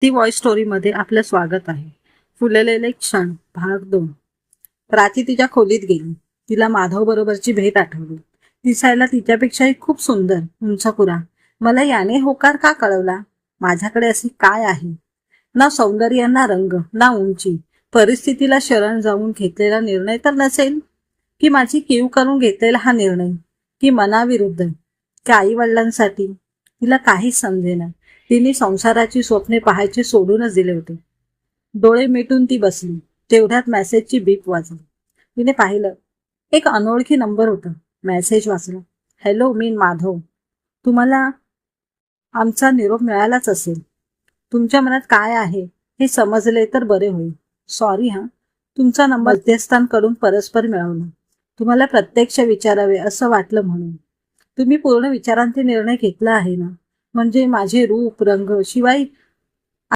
ती व्हॉइस स्टोरीमध्ये आपलं स्वागत आहे. फुललेले क्षण भाग 2. प्राची तिच्या खोलीत गेली. तिला माधव बरोबरची भेट आठवली. दिसायला तिच्यापेक्षाही खूप सुंदर, उंचपुरा. मला याने होकार का कळवला? माझ्याकडे असे काय आहे? ना सौंदर्य, ना रंग, ना उंची. परिस्थितीला शरण जाऊन घेतलेला निर्णय तर नसेल? की माझी कीव करून घेतलेला हा निर्णय? की मनाविरुद्ध? की आई वडिलांसाठी? तिला काहीच समजेना. तिने संसाराची स्वप्ने पाहायचे सोडूनच दिले होते. डोळे मिटून ती बसली. तेवढ्यात मेसेजची बीप वाजली. तिने पाहिलं. एक अनोळखी नंबर होता. मेसेज वाचला. हॅलो, मी माधव. तुम्हाला आमचा निरोप मिळालाच असेल. तुमच्या मनात काय आहे हे समजले तर बरे होईल. सॉरी हा, तुमचा नंबर मध्यस्थांकडून परस्पर मिळवला. तुम्हाला प्रत्यक्ष विचारावे असं वाटलं म्हणून. तुम्ही पूर्ण विचारांचे निर्णय घेतला आहे ना? म्हणजे माझे रूप, रंग, शिवाय